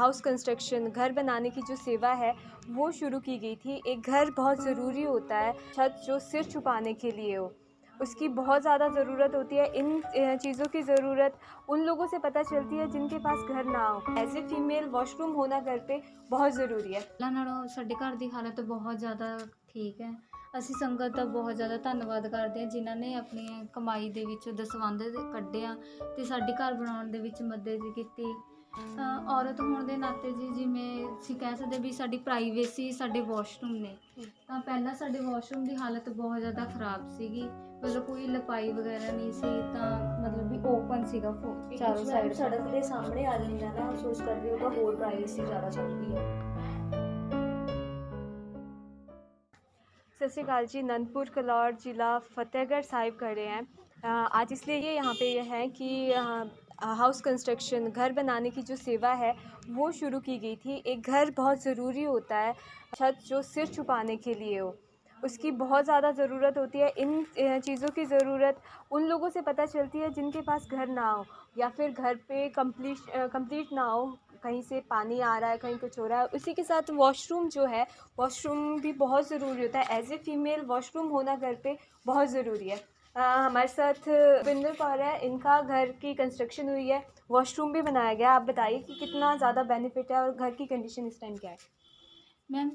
House construction घर बनाने की जो सेवा है वो शुरू की गई थी। एक घर बहुत ज़रूरी होता है, छत जो सिर छुपाने के लिए हो, उसकी बहुत ज़्यादा ज़रूरत होती है। इन चीज़ों की ज़रूरत उन लोगों से पता चलती है जिनके पास घर ना हो। एज़ ए फीमेल वॉशरूम होना घर पे बहुत ज़रूरी है। ਪਹਿਲਾਂ ਨਾਲੋਂ ਸਾਡੇ ਘਰ ਦੀ ਹਾਲਤ ਬਹੁਤ ਜ਼ਿਆਦਾ ਠੀਕ ਹੈ। ਅਸੀਂ ਸੰਗਤ ਦਾ ਬਹੁਤ ਜ਼ਿਆਦਾ ਧੰਨਵਾਦ ਕਰਦੇ ਹਾਂ ਜਿਨ੍ਹਾਂ ਨੇ ਆਪਣੀ ਕਮਾਈ ਦੇ ਵਿੱਚ ਦਸਵੰਧ ਕੱਢਿਆ ਅਤੇ ਸਾਡੇ ਘਰ ਬਣਾਉਣ ਦੇ ਵਿੱਚ ਮਦਦ ਕੀਤੀ। ਔਰਤ ਹੋਣ ਦੇ ਨਾਤੇ ਜੀ ਜਿਵੇਂ ਅਸੀਂ ਕਹਿ ਸਕਦੇ ਵੀ ਸਾਡੀ ਪ੍ਰਾਈਵੇਸੀ ਸਾਡੇ ਵਾਸ਼ਰੂਮ ਨੇ। ਤਾਂ ਪਹਿਲਾਂ ਸਾਡੇ ਵਾਸ਼ਰੂਮ ਦੀ ਹਾਲਤ ਬਹੁਤ ਜ਼ਿਆਦਾ ਖ਼ਰਾਬ ਸੀਗੀ, ਮਤਲਬ ਕੋਈ ਲਿਪਾਈ ਵਗੈਰਾ ਨਹੀਂ ਸੀ, ਤਾਂ ਮਤਲਬ ਵੀ ਓਪਨ ਸੀਗਾ ਚਾਰੋਂ ਸਾਈਡ। ਸੜਕ ਦੇ ਸਾਹਮਣੇ ਆ ਜਾਂਦਾ ਨਾ, ਮਹਿਸੂਸ ਕਰਦੇ ਹੋ ਤਾਂ ਹੋਰ ਪ੍ਰਾਈਵੇਸੀ ਜ਼ਿਆਦਾ ਚਾਹੀਦੀ ਹੈ। सत श्री अकाल जी। नंदपुर कलौर ज़िला फ़तेहगढ़ साहिब खड़े हैं। आज इसलिए ये यहाँ पे ये है कि हाउस कंस्ट्रक्शन घर बनाने की जो सेवा है वो शुरू की गई थी। एक घर बहुत ज़रूरी होता है, छत जो सिर छुपाने के लिए हो, उसकी बहुत ज़्यादा ज़रूरत होती है। इन चीज़ों की ज़रूरत उन लोगों से पता चलती है जिनके पास घर ना हो या फिर घर पे कंप्लीट ना हो, कहीं से पानी आ रहा है, कहीं कुछ हो रहा है। उसी के साथ वॉशरूम जो है, वॉशरूम भी बहुत ज़रूरी होता है। एज़ ए फ़ीमेल वॉशरूम होना घर पे बहुत ज़रूरी है। हमारे साथ बिंदर कौर है, इनका घर की कंस्ट्रक्शन हुई है, वॉशरूम भी बनाया गया। आप बताइए कि कितना ज़्यादा बेनिफिट है और घर की कंडीशन इस टाइम क्या है? ਮੈਮ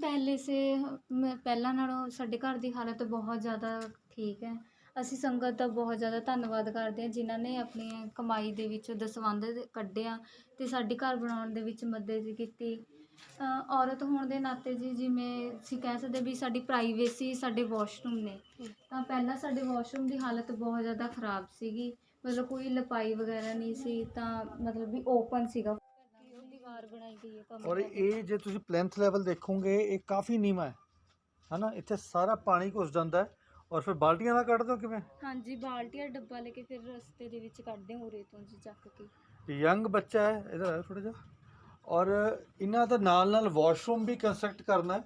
ਪਹਿਲਾਂ ਨਾਲੋਂ ਸਾਡੇ ਘਰ ਦੀ ਹਾਲਤ ਬਹੁਤ ਜ਼ਿਆਦਾ ਠੀਕ ਹੈ। ਅਸੀਂ ਸੰਗਤ ਦਾ ਬਹੁਤ ਜ਼ਿਆਦਾ ਧੰਨਵਾਦ ਕਰਦੇ ਹਾਂ ਜਿਨ੍ਹਾਂ ਨੇ ਆਪਣੀ ਕਮਾਈ ਦੇ ਵਿੱਚ ਦਸਵੰਧ ਕੱਢਿਆ ਅਤੇ ਸਾਡੇ ਘਰ ਬਣਾਉਣ ਦੇ ਵਿੱਚ ਮਦਦ ਕੀਤੀ। ਔਰਤ ਹੋਣ ਦੇ ਨਾਤੇ ਜੀ ਜਿਵੇਂ ਅਸੀਂ ਕਹਿ ਸਕਦੇ ਵੀ ਸਾਡੀ ਪ੍ਰਾਈਵੇਸੀ ਸਾਡੇ ਵਾਸ਼ਰੂਮ ਨੇ। ਤਾਂ ਪਹਿਲਾਂ ਸਾਡੇ ਵਾਸ਼ਰੂਮ ਦੀ ਹਾਲਤ ਬਹੁਤ ਜ਼ਿਆਦਾ ਖ਼ਰਾਬ ਸੀਗੀ, ਮਤਲਬ ਕੋਈ ਲਿਪਾਈ ਵਗੈਰਾ ਨਹੀਂ ਸੀ, ਤਾਂ ਮਤਲਬ ਵੀ ਓਪਨ ਸੀਗਾ। ਦੀਵਾਰ ਬਣਾਈ ਗਈ ਹੈ ਕਮਰੇ ਔਰ ਦੇ ਵਿੱਚ। ਇਹ ਜੇ ਤੁਸੀਂ ਪਲੈਂਥ ਲੈਵਲ ਦੇਖੋਗੇ ਇਹ ਕਾਫੀ ਨੀਵਾਂ ਹੈ ਨਾ। ਇੱਥੇ ਸਾਰਾ ਪਾਣੀ ਘੁਸ ਜਾਂਦਾ ਹੈ ਔਰ ਫਿਰ ਬਾਲਟੀਆਂ ਨਾਲ ਕੱਢਦੇ ਹੋ ਕਿਵੇਂ? ਹਾਂਜੀ, ਬਾਲਟੀਆਂ ਡੱਬਾ ਲੈ ਕੇ ਫਿਰ ਰਸਤੇ ਦੇ ਵਿੱਚ ਕੱਢਦੇ ਹਾਂ ਉਰੇ ਤੋਂ ਜੀ ਚੱਕ ਕੇ। ਯੰਗ ਬੱਚਾ ਹੈ, ਇਧਰ ਆਓ ਥੋੜਾ ਜਿਹਾ। ਔਰ ਇਹਨਾਂ ਦੇ ਨਾਲ ਵਾਸ਼ਰੂਮ ਵੀ ਕੰਸਟਰਕਟ ਕਰਨਾ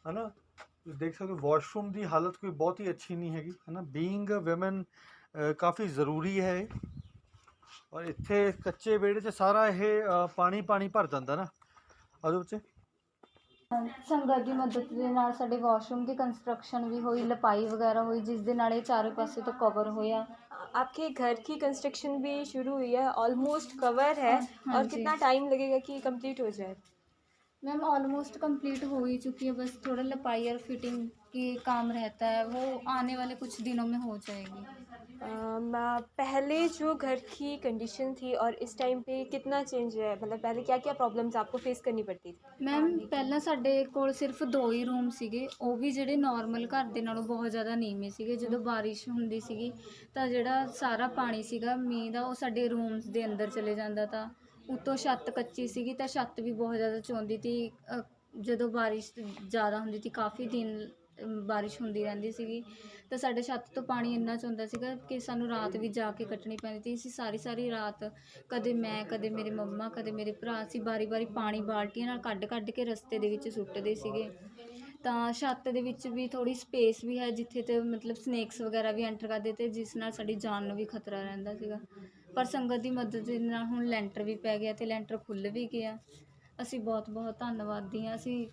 ਹੈ ਨਾ। ਤੁਸੀਂ ਦੇਖ ਸਕਦੇ ਹੋ ਵਾਸ਼ਰੂਮ ਦੀ ਹਾਲਤ ਕੋਈ ਬਹੁਤ ਹੀ ਅੱਛੀ ਨਹੀਂ ਹੈਗੀ ਹੈ ਨਾ। ਬੀਇੰਗ ਵੂਮਨ ਕਾਫੀ ਜ਼ਰੂਰੀ ਹੈ ਇਹ। ਔਰ ਇੱਥੇ ਕੱਚੇ ਵਿਹੜੇ 'ਚ ਸਾਰਾ ਇਹ ਪਾਣੀ ਭਰ ਜਾਂਦਾ ਨਾ। ਉਹਦੇ ਵਿੱਚ ਸੰਗਤ ਦੀ ਮਦਦ ਦੇ ਨਾਲ ਸਾਡੇ ਵਾਸ਼ਰੂਮ ਦੀ ਕੰਸਟਰਕਸ਼ਨ ਵੀ ਹੋਈ, ਲਿਪਾਈ ਵਗੈਰਾ ਹੋਈ, ਜਿਸ ਦੇ ਨਾਲ ਇਹ ਚਾਰੇ ਪਾਸੇ ਤੋਂ कवर होया। आपके घर की कंस्ट्रक्शन भी शुरू हुई है, ऑलमोस्ट कवर है, हाँ और जी कितना टाइम लगेगा कि कंप्लीट हो जाए? मैम ऑलमोस्ट कंप्लीट हो ही चुकी है, बस थोड़ा लिपाई और फिटिंग की काम रहता है, वो आने वाले कुछ दिनों में हो जाएगी। पहले जो घर की कंडीशन थी और इस टाइम पे कितना चेंज है? मतलब पहले क्या क्या प्रॉब्लम्स आपको फेस करनी पड़ती थी? ਮੈਮ ਪਹਿਲਾਂ ਸਾਡੇ ਕੋਲ ਸਿਰਫ 2 ਹੀ ਰੂਮ ਸੀਗੇ, ਉਹ ਵੀ ਜਿਹੜੇ ਨਾਰਮਲ ਘਰ ਦੇ ਨਾਲੋਂ ਬਹੁਤ ਜ਼ਿਆਦਾ ਨੀਵੇਂ ਸੀਗੇ। ਜਦੋਂ ਬਾਰਿਸ਼ ਹੁੰਦੀ ਸੀਗੀ ਤਾਂ ਜਿਹੜਾ ਸਾਰਾ ਪਾਣੀ ਸੀਗਾ ਮੀਂਹ ਦਾ ਉਹ ਸਾਡੇ ਰੂਮਸ ਦੇ ਅੰਦਰ ਚਲੇ ਜਾਂਦਾ ਤਾ। ਉੱਤੋਂ ਛੱਤ ਕੱਚੀ ਸੀਗੀ ਤਾਂ ਛੱਤ ਵੀ ਬਹੁਤ ਜ਼ਿਆਦਾ ਚੋਂਦੀ ਤੀ। ਜਦੋਂ ਬਾਰਿਸ਼ ਜ਼ਿਆਦਾ ਹੁੰਦੀ ਤੀ, ਕਾਫੀ ਦਿਨ ਬਾਰਿਸ਼ ਹੁੰਦੀ ਰਹਿੰਦੀ ਸੀਗੀ, ਤਾਂ ਸਾਡੇ ਛੱਤ ਤੋਂ ਪਾਣੀ ਇੰਨਾ ਚੋਂਦਾ ਸੀਗਾ ਕਿ ਸਾਨੂੰ ਰਾਤ ਵੀ ਜਾ ਕੇ ਕੱਟਣੀ ਪੈਂਦੀ ਸੀ। ਅਸੀਂ ਸਾਰੀ ਰਾਤ, ਕਦੇ ਮੈਂ, ਕਦੇ ਮੇਰੇ ਮੰਮਾ, ਕਦੇ ਮੇਰੇ ਭਰਾ, ਅਸੀਂ ਵਾਰੀ ਪਾਣੀ ਬਾਲਟੀਆਂ ਨਾਲ ਕੱਢ ਕੇ ਰਸਤੇ ਦੇ ਵਿੱਚ ਸੁੱਟਦੇ ਸੀਗੇ। ਤਾਂ ਛੱਤ ਦੇ ਵਿੱਚ ਵੀ ਥੋੜ੍ਹੀ ਸਪੇਸ ਵੀ ਹੈ ਜਿੱਥੇ ਤੇ ਮਤਲਬ ਸਨੇਕਸ ਵਗੈਰਾ ਵੀ ਐਂਟਰ ਕਰਦੇ ਤੇ ਜਿਸ ਨਾਲ ਸਾਡੀ ਜਾਨ ਨੂੰ ਵੀ ਖਤਰਾ ਰਹਿੰਦਾ ਸੀਗਾ। ਪਰ ਸੰਗਤ ਦੀ ਮਦਦ ਦੇ ਨਾਲ ਹੁਣ ਲੈਂਟਰ ਵੀ ਪੈ ਗਿਆ ਅਤੇ ਲੈਂਟਰ ਖੁੱਲ੍ਹ ਵੀ ਗਿਆ। ਅਸੀਂ ਬਹੁਤ ਧੰਨਵਾਦੀ ਹਾਂ। ਅਸੀਂ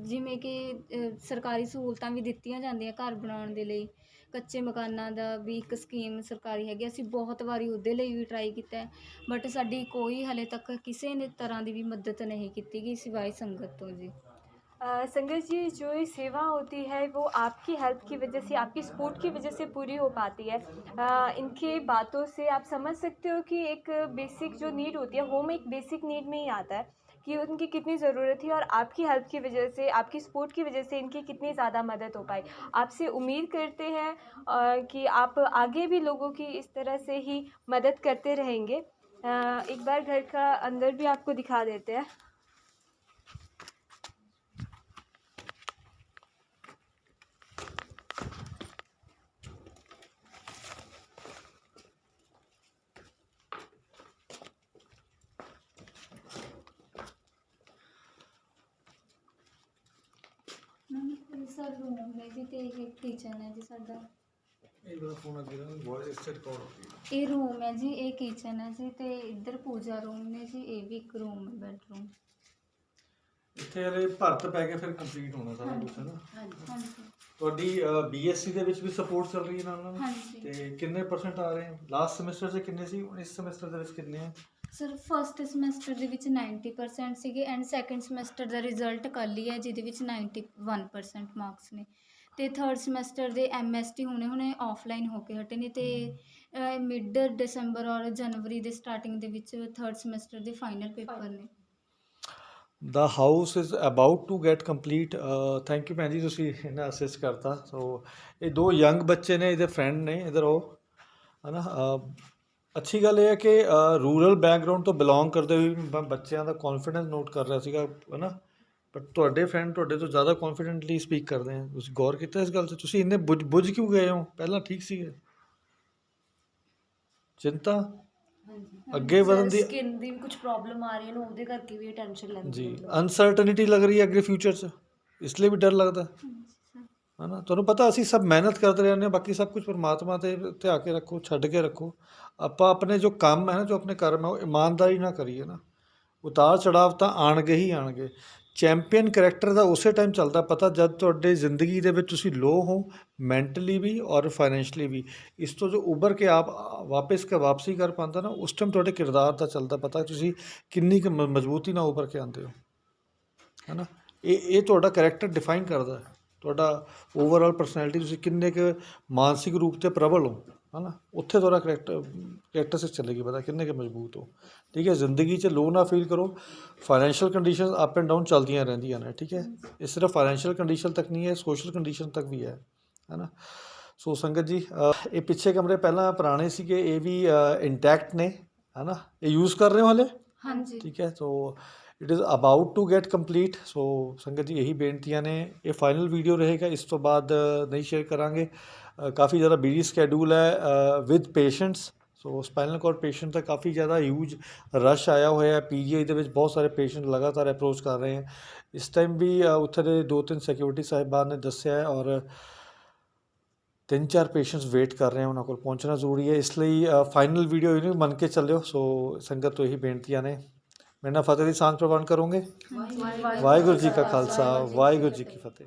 ਜਿਵੇਂ ਕਿ ਸਰਕਾਰੀ ਸਹੂਲਤਾਂ ਵੀ ਦਿੱਤੀਆਂ ਜਾਂਦੀਆਂ ਘਰ ਬਣਾਉਣ ਦੇ ਲਈ, ਕੱਚੇ ਮਕਾਨਾਂ ਦਾ ਵੀ ਇੱਕ ਸਕੀਮ ਸਰਕਾਰੀ ਹੈਗੀ, ਅਸੀਂ ਬਹੁਤ ਵਾਰੀ ਉਹਦੇ ਲਈ ਵੀ ਟਰਾਈ ਕੀਤਾ, ਬਟ ਸਾਡੀ ਕੋਈ ਹਾਲੇ ਤੱਕ ਕਿਸੇ ਨੇ ਤਰ੍ਹਾਂ ਦੀ ਵੀ ਮਦਦ ਨਹੀਂ ਕੀਤੀ ਗਈ ਸਿਵਾਏ ਸੰਗਤ ਤੋਂ ਜੀ। संगत जी, जो ये सेवा होती है वो आपकी हेल्प की वजह से, आपकी सपोर्ट की वजह से पूरी हो पाती है। इनके बातों से आप समझ सकते हो कि एक बेसिक जो नीड होती है, होम एक बेसिक नीड में ही आता है कि उनकी कितनी ज़रूरत थी, और आपकी हेल्प की वजह से, आपकी सपोर्ट की वजह से इनकी कितनी ज़्यादा मदद हो पाई। आपसे उम्मीद करते हैं कि आप आगे भी लोगों की इस तरह से ही मदद करते रहेंगे। एक बार घर का अंदर भी आपको दिखा देते हैं। ਸਰ ਰੂਮ ਹੈ ਜੀ ਅਤੇ ਇਹ ਕਿਚਨ ਹੈ ਜੀ ਸਾਡਾ। ਇਹ ਰੂਮ ਹੈ ਜੀ, ਇਹ ਕਿਚਨ ਹੈ ਜੀ, ਅਤੇ ਇੱਧਰ ਪੂਜਾ ਰੂਮ ਨੇ ਜੀ, ਇਹ ਵੀ ਇੱਕ ਰੂਮ ਹੈ ਬੈਡਰੂਮ। ਇੱਥੇ ਹਲੇ ਭਰਤ ਪੈ ਕੇ ਫਿਰ ਕੰਪਲੀਟ ਹੋਣਾ ਸਾਰਾ ਕੁਝ ਹੈ ਨਾ। ਹਾਂਜੀ ਤੁਹਾਡੀ ਬੀਐਸਸੀ ਦੇ ਵਿੱਚ ਵੀ ਸਪੋਰਟ ਚੱਲ ਰਹੀ ਹੈ ਨਾਲ ਨਾਲ, ਹਾਂਜੀ ਤੇ ਕਿੰਨੇ % ਆ ਰਹੇ ਹਨ? ਲਾਸਟ ਸਮੈਸਟਰ 'ਚ ਕਿੰਨੇ ਸੀ, ਇਸ ਸਮੈਸਟਰ ਦੇ ਵਿੱਚ ਕਿੰਨੇ ਆ? ਸਰ ਫਸਟ ਸਮੈਸਟਰ ਦੇ ਵਿੱਚ 90% ਸੀਗੇ and second semester the result ਕੱਲ੍ਹ ਹੀ ਹੈ ਜਿਹਦੇ ਵਿੱਚ 91% ਮਾਰਕਸ ਨੇ, ਤੇ ਥਰਡ ਸਮੈਸਟਰ ਦੇ ਐਮਐਸਟੀ ਹੁਣੇ ਆਫਲਾਈਨ ਹੋ ਕੇ ਹਟੇ ਨੇ, ਤੇ ਮਿਡ ਦਸੰਬਰ ਔਰ ਜਨਵਰੀ ਦੇ ਸਟਾਰਟਿੰਗ ਦੇ ਵਿੱਚ ਥਰਡ ਸਮੈਸਟਰ ਦੇ ਫਾਈਨਲ ਪੇਪਰ ਨੇ। The house is about to get complete. Thank you ਭੈਣ ਜੀ, ਤੁਸੀਂ ਇਹਨਾਂ ਅਸਿਸਟ ਕਰਤਾ। ਸੋ ਇਹ ਦੋ ਯੰਗ ਬੱਚੇ ਨੇ, ਇਹਦੇ ਫਰੈਂਡ ਨੇ, ਇੱਧਰ ਆਓ ਹੈ ਨਾ। ਅੱਛੀ ਗੱਲ ਇਹ ਹੈ ਕਿ ਰੂਰਲ ਬੈਕਗਰਾਊਂਡ ਤੋਂ ਬਿਲੋਂਗ ਕਰਦੇ ਹੋਏ ਮੈਂ ਬੱਚਿਆਂ ਦਾ ਕੌਨਫੀਡੈਂਸ ਨੋਟ ਕਰ ਰਿਹਾ ਸੀਗਾ ਹੈ ਨਾ, ਬਟ ਤੁਹਾਡੇ ਫਰੈਂਡ ਤੁਹਾਡੇ ਤੋਂ ਜ਼ਿਆਦਾ ਕੌਨਫੀਡੈਂਟਲੀ ਸਪੀਕ ਕਰਦੇ ਆ। ਤੁਸੀਂ ਗੌਰ ਕੀਤਾ ਇਸ ਗੱਲ 'ਤੇ? ਤੁਸੀਂ ਇੰਨੇ ਬੁੱਝ ਕਿਉਂ ਗਏ ਹੋ? ਪਹਿਲਾਂ ਠੀਕ ਸੀਗੇ। ਚਿੰਤਾ ਅੱਗੇ ਵਧਣ ਦੀ ਸਕਿਨ ਦੀ ਵੀ ਕੁਝ ਪ੍ਰੋਬਲਮ ਆ ਰਹੀ ਹੈ ਨਾ, ਉਹਦੇ ਕਰਕੇ ਵੀ ਟੈਨਸ਼ਨ ਲੈਂਦੀ ਜੀ, ਮਤਲਬ। ਅਨਸਰਟਨਿਟੀ ਲੱਗ ਰਹੀ ਹੈ ਅੱਗੇ ਫਿਊਚਰ 'ਚ, ਇਸ ਲਈ ਵੀ ਡਰ ਲੱਗਦਾ ਹੈ ਨਾ। ਤੁਹਾਨੂੰ ਪਤਾ ਅਸੀਂ ਸਭ ਮਿਹਨਤ ਕਰਦੇ ਰਹਿੰਦੇ ਹਾਂ, ਬਾਕੀ ਸਭ ਕੁਝ ਪਰਮਾਤਮਾ 'ਤੇ ਧਿਆ ਕੇ ਰੱਖੋ, ਛੱਡ ਕੇ ਰੱਖੋ। ਆਪਾਂ ਆਪਣੇ ਜੋ ਕੰਮ ਹੈ ਨਾ, ਜੋ ਆਪਣੇ ਕਰਮ ਹੈ, ਉਹ ਇਮਾਨਦਾਰੀ ਨਾਲ ਕਰੀਏ ਨਾ। ਉਤਾਰ ਚੜਾਵ ਤਾਂ ਆਉਣਗੇ ਹੀ ਆਉਣਗੇ। ਚੈਂਪੀਅਨ ਕਰੈਕਟਰ ਦਾ ਉਸੇ ਟਾਈਮ ਚੱਲਦਾ ਪਤਾ ਜਦ ਤੁਹਾਡੇ ਜ਼ਿੰਦਗੀ ਦੇ ਵਿੱਚ ਤੁਸੀਂ ਲੋ ਹੋ, ਮੈਂਟਲੀ ਵੀ ਔਰ ਫਾਈਨੈਂਸ਼ਲੀ ਵੀ। ਇਸ ਤੋਂ ਜੋ ਉੱਭਰ ਕੇ ਆਪ ਵਾਪਸੀ ਕਰ ਪਾਉਂਦਾ ਨਾ, ਉਸ ਟਾਈਮ ਤੁਹਾਡੇ ਕਿਰਦਾਰ ਦਾ ਚੱਲਦਾ ਪਤਾ ਤੁਸੀਂ ਕਿੰਨੀ ਕੁ ਮਜ਼ਬੂਤੀ ਨਾਲ ਉੱਭਰ ਕੇ ਆਉਂਦੇ ਹੋ ਹੈ ਨਾ। ਇਹ ਤੁਹਾਡਾ ਕਰੈਕਟਰ ਡਿਫਾਈਨ ਕਰਦਾ ਹੈ, ਤੁਹਾਡਾ ਓਵਰਆਲ ਪਰਸਨੈਲਿਟੀ, ਤੁਸੀਂ ਕਿੰਨੇ ਕੁ ਮਾਨਸਿਕ ਰੂਪ 'ਤੇ ਪ੍ਰਬਲ ਹੋ ਹੈ ਨਾ। ਉੱਥੇ ਤੁਹਾਡਾ ਕਰੈਕਟਰ ਚੱਲੇਗੀ ਪਤਾ ਕਿੰਨੇ ਕੁ ਮਜ਼ਬੂਤ ਹੋ। ਠੀਕ ਹੈ, ਜ਼ਿੰਦਗੀ 'ਚ ਲੋ ਨਾ ਫੀਲ ਕਰੋ। Financial condition up and down ਚੱਲਦੀਆਂ ਰਹਿੰਦੀਆਂ ਨੇ। ਠੀਕ ਹੈ, ਇਹ ਸਿਰਫ ਫਾਈਨੈਂਸ਼ੀਅਲ ਕੰਡੀਸ਼ਨ ਤੱਕ ਨਹੀਂ ਹੈ, ਸੋਸ਼ਲ ਕੰਡੀਸ਼ਨ ਤੱਕ ਵੀ ਹੈ ਨਾ। ਸੋ ਸੰਗਤ ਜੀ, ਇਹ ਪਿੱਛੇ ਕਮਰੇ ਪਹਿਲਾਂ ਪੁਰਾਣੇ ਸੀਗੇ, ਇਹ ਵੀ ਇੰਟੈਕਟ ਨੇ ਹੈ ਨਾ। ਇਹ ਯੂਜ਼ ਕਰ ਰਹੇ ਹੋ ਹਾਲੇ? ਹਾਂਜੀ ਠੀਕ ਹੈ, so it is about to get complete. So ਸੰਗਤ ਜੀ, ਇਹੀ ਬੇਨਤੀਆਂ ਨੇ। ਇਹ ਫਾਈਨਲ ਵੀਡੀਓ ਰਹੇਗਾ, ਇਸ ਤੋਂ ਬਾਅਦ ਨਹੀਂ ਸ਼ੇਅਰ ਕਰਾਂਗੇ। ਕਾਫੀ ਜ਼ਿਆਦਾ ਬਿਜੀ ਸਕੈਡਿਊਲ ਹੈ with patients. So spinal cord patient ਦਾ ਕਾਫੀ ਜ਼ਿਆਦਾ ਹਿਊਜ ਰਸ਼ ਆਇਆ ਹੋਇਆ ਹੈ। ਪੀਜੀਆਈ ਦੇ ਵਿੱਚ ਬਹੁਤ ਸਾਰੇ ਪੇਸ਼ੈਂਟ ਲਗਾਤਾਰ ਅਪਰੋਚ ਕਰ ਰਹੇ ਹੈ। ਇਸ ਟਾਈਮ ਵੀ ਉੱਥੇ ਦੇ 2-3 ਸਿਕਿਉਰਿਟੀ ਸਾਹਿਬਾਨ ਨੇ ਦੱਸਿਆ ਹੈ, ਔਰ 3-4 ਪੇਸ਼ੈਂਟਸ ਵੇਟ ਕਰ ਰਹੇ हैं, ਉਹਨਾਂ ਕੋਲ ਪਹੁੰਚਣਾ ਜ਼ਰੂਰੀ ਹੈ। ਇਸ ਲਈ ਫਾਈਨਲ ਵੀਡੀਓ ਇਹਨੂੰ ਮੰਨ ਕੇ ਚੱਲਿਓ। ਸੋ ਸੰਗਤ ਤੋਂ ਇਹੀ ਬੇਨਤੀਆਂ ਨੇ। ਮੇਰੇ ਨਾਲ ਫਤਿਹ ਦੀ ਸਾਂਝ ਪ੍ਰਵਾਨ ਕਰੋਗੇ। ਵਾਹਿਗੁਰੂ ਜੀ ਕਾ ਖਾਲਸਾ, ਵਾਹਿਗੁਰੂ ਜੀ ਕੀ ਫਤਿਹ।